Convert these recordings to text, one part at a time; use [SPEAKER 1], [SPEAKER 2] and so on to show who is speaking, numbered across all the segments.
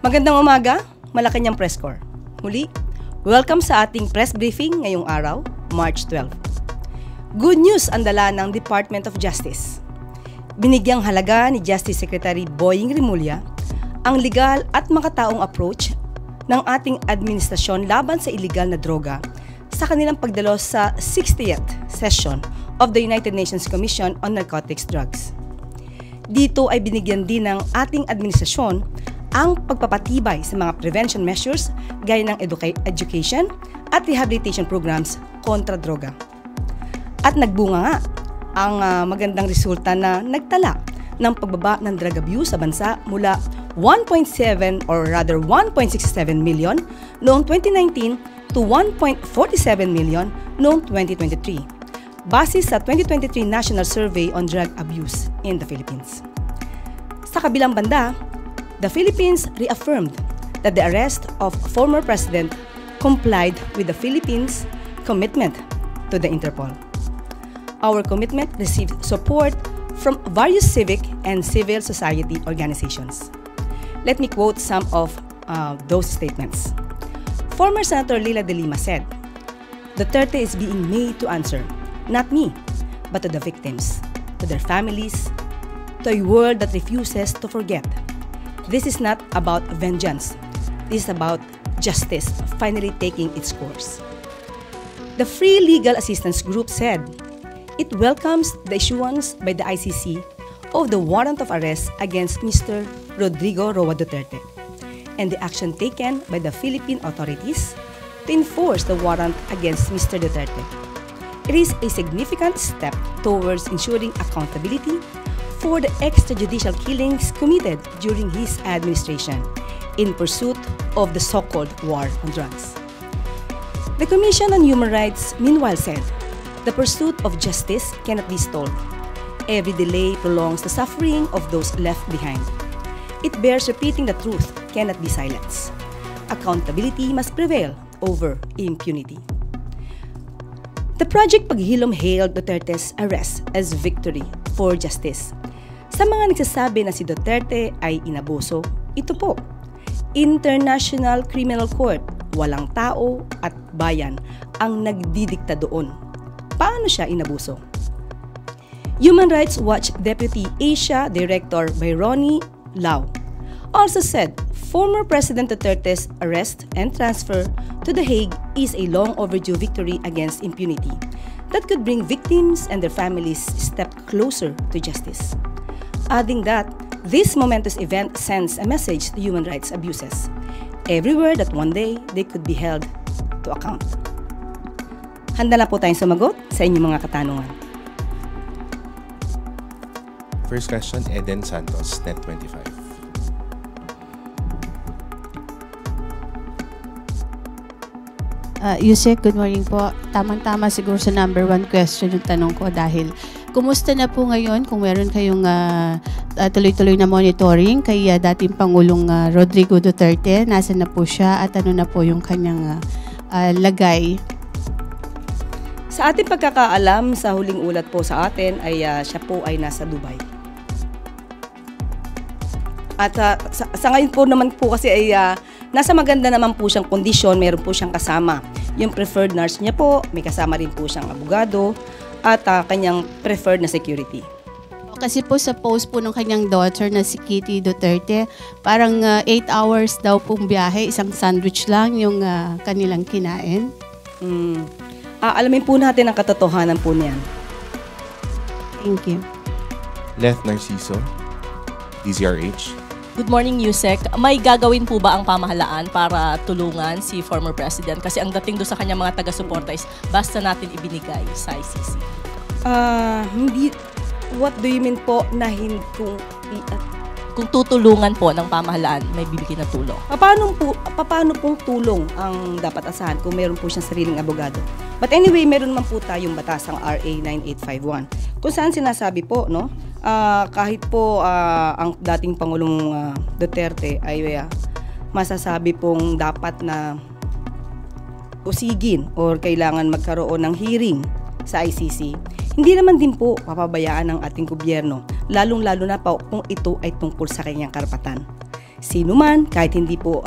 [SPEAKER 1] Magandang umaga, Malacanang Press Corps. Muli, welcome sa ating press briefing ngayong araw, March 12. Good news ang dala ng Department of Justice. Binigyang halaga ni Justice Secretary Boying Rimulya ang legal at makataong approach ng ating administrasyon laban sa iligal na droga sa kanilang pagdalo sa 60th session of the United Nations Commission on Narcotics Drugs. Dito ay binigyan din ng ating administrasyon ang pagpapatibay sa mga prevention measures gaya ng education at rehabilitation programs kontra droga. At nagbunga nga ang magandang resulta na nagtala ng pagbaba ng drug abuse sa bansa mula 1.7 or rather 1.67 million noong 2019 to 1.47 million noong 2023, base sa 2023 National Survey on Drug Abuse in the Philippines. Sa kabilang banda, the Philippines reaffirmed that the arrest of former President complied with the Philippines' commitment to the Interpol. Our commitment received support from various civic and civil society organizations. Let me quote some of those statements. Former Senator Leila de Lima said, "Duterte is being made to answer, not me, but to the victims, to their families, to a world that refuses to forget. This is not about vengeance. This is about justice finally taking its course." The Free Legal Assistance Group said it welcomes the issuance by the ICC of the warrant of arrest against Mr. Rodrigo Roa Duterte and the action taken by the Philippine authorities to enforce the warrant against Mr. Duterte. It is a significant step towards ensuring accountability for the extrajudicial killings committed during his administration in pursuit of the so-called war on drugs. The Commission on Human Rights meanwhile said, "The pursuit of justice cannot be stalled. Every delay prolongs the suffering of those left behind. It bears repeating the truth cannot be silenced. Accountability must prevail over impunity." The Project Paghilom hailed Duterte's arrest as victory for justice. Sa mga nagsasabi na si Duterte ay inabuso, ito po, International Criminal Court, walang tao at bayan ang nagdidikta doon. Paano siya inabuso? Human Rights Watch Deputy Asia Director Byrony Lau also said former President Duterte's arrest and transfer to The Hague is a long overdue victory against impunity that could bring victims and their families a step closer to justice. Adding that, this momentous event sends a message to human rights abuses everywhere that one day they could be held to account. Handa na po tayong sumagot sa inyong mga katanungan.
[SPEAKER 2] First question, Eden Santos, Net 25.
[SPEAKER 3] Yusek, good morning po. Tamang-tama siguro sa number 1 question yung tanong ko dahil kumusta na po ngayon kung meron kayong tuloy-tuloy na monitoring kay dating Pangulong Rodrigo Duterte? Nasaan na po siya at ano na po yung kanyang lagay?
[SPEAKER 1] Sa ating pagkakaalam, sa huling ulat po sa atin ay siya po ay nasa Dubai. At sa ngayon po naman po kasi ay nasa maganda naman po siyang kondisyon, meron po siyang kasama. Yung preferred nurse niya po, may kasama rin po siyang abogado at kanyang preferred na security.
[SPEAKER 3] Kasi po sa post po ng kanyang daughter na si Kitty Duterte, parang 8 hours daw pong biyahe, isang sandwich lang yung kanilang kinain.
[SPEAKER 1] Alamin po natin ang katotohanan po niyan.
[SPEAKER 3] Thank you.
[SPEAKER 2] Leth Narciso, DZRH.
[SPEAKER 4] Good morning, Yusek. May gagawin po ba ang pamahalaan para tulungan si former president? Kasi ang dating doon sa kanyang mga taga-suporta is basta natin ibinigay sa ICC.
[SPEAKER 1] Hindi. What do you mean po na
[SPEAKER 4] kung tutulungan po ng pamahalaan, may bibigyan na tulong?
[SPEAKER 1] Paano pong tulong ang dapat asahan kung meron po siyang sariling abogado? But anyway, meron man po tayong batasang RA 9851 kung saan sinasabi po, no? Kahit po ang dating Pangulong Duterte ay masasabi pong dapat na usigin or kailangan magkaroon ng hearing sa ICC, hindi naman din po papabayaan ng ating gobyerno, lalong-lalo na po kung ito ay tungkol sa kanyang karapatan. sino man, kahit hindi po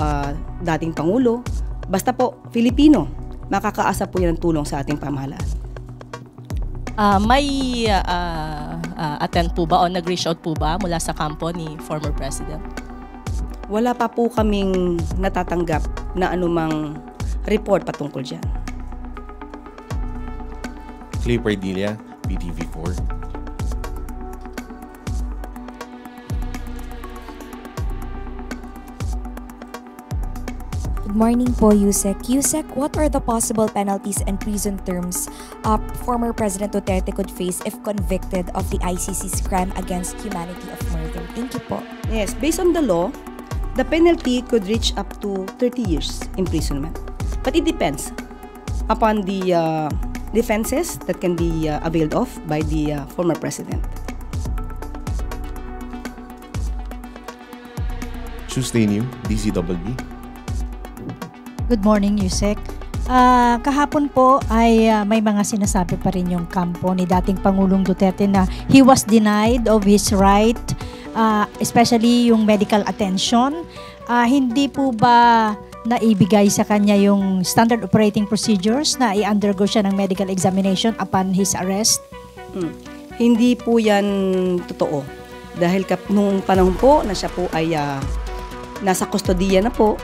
[SPEAKER 1] dating Pangulo, basta po Filipino, makakaasa po yan ng tulong sa ating pamahalaan.
[SPEAKER 4] May attend po ba o nag-reach out po ba mula sa kampo ni former President?
[SPEAKER 1] Wala pa po kaming natatanggap na anumang report patungkol dyan.
[SPEAKER 2] Clay Pardilla, PTV4.
[SPEAKER 5] Good morning po, Yusek. Yusek, what are the possible penalties and prison terms former President Duterte could face if convicted of the ICC's crime against humanity of murder? Thank you po.
[SPEAKER 1] Yes, based on the law, the penalty could reach up to 30 years imprisonment. But it depends upon the defenses that can be availed of by the former president.
[SPEAKER 2] Tuesday New, DZWB.
[SPEAKER 6] Good morning, Yusek. Kahapon po ay may mga sinasabi pa rin yung kampo ni dating Pangulong Duterte na he was denied of his right, especially yung medical attention. Hindi po ba naibigay sa kanya yung standard operating procedures na i-undergo siya ng medical examination upon his arrest?
[SPEAKER 1] Hindi po yan totoo. Dahil nung panahon po na siya po ay nasa kustodiya na po,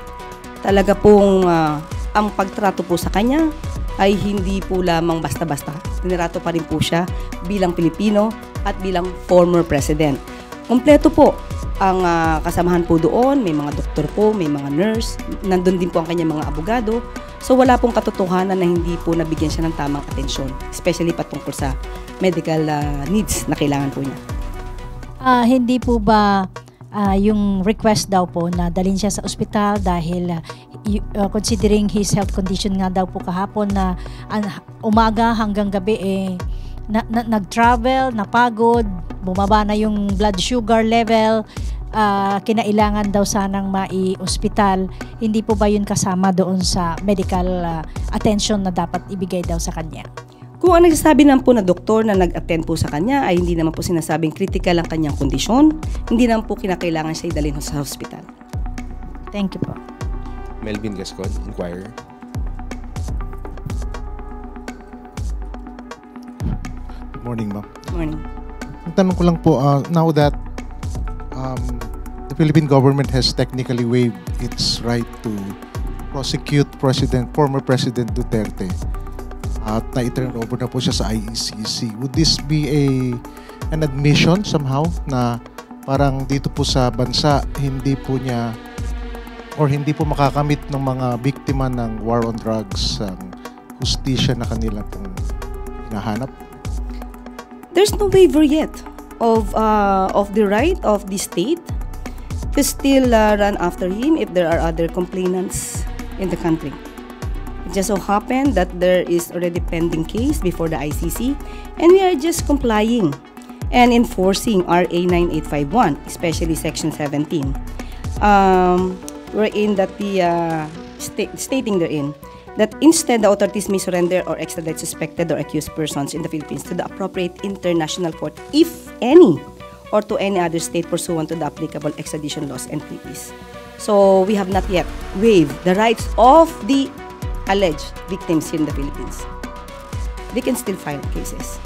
[SPEAKER 1] talaga pong ang pagtrato po sa kanya ay hindi po lamang basta-basta. Tinrato pa rin po siya bilang Pilipino at bilang former president. Kompleto po ang kasamahan po doon, may mga doktor po, may mga nurse, nandun din po ang kanyang mga abogado. So wala pong katotohanan na hindi po nabigyan siya ng tamang atensyon, especially patungkol sa medical needs na kailangan po niya.
[SPEAKER 6] Hindi po ba yung request daw po na dalhin siya sa ospital dahil considering his health condition nga daw po kahapon na umaga hanggang gabi nag-travel, napagod, bumaba na yung blood sugar level, kinailangan daw sanang mai-ospital. Hindi po ba yun kasama doon sa medical attention na dapat ibigay daw sa kanya?
[SPEAKER 1] Kung ang nagsasabi naman po na doktor na nag-attend po sa kanya ay hindi naman po sinasabing critical ang kanyang kondisyon, hindi naman po kinakailangan siya idalhin sa hospital.
[SPEAKER 6] Thank you po.
[SPEAKER 2] Melvin Gascon, Inquirer.
[SPEAKER 7] Good morning, ma'am.
[SPEAKER 1] Morning.
[SPEAKER 7] Ang tanong ko lang po, now that the Philippine government has technically waived its right to prosecute former President Duterte at na-turn over na po siya sa ICC, would this be an admission somehow na parang dito po sa bansa hindi po niya or hindi po makakamit ng mga biktima ng war on drugs ang hustisya na kanila pong hinahanap?
[SPEAKER 1] There's no waiver yet of the right of the state to still run after him if there are other complainants in the country. It just so happened that there is already pending case before the ICC and we are just complying and enforcing RA 9851, especially Section 17. Wherein that stating therein that instead the authorities may surrender or extradite suspected or accused persons in the Philippines to the appropriate international court, if any, or to any other state pursuant to the applicable extradition laws and treaties. So we have not yet waived the rights of the alleged victims here in the Philippines. They can still file cases.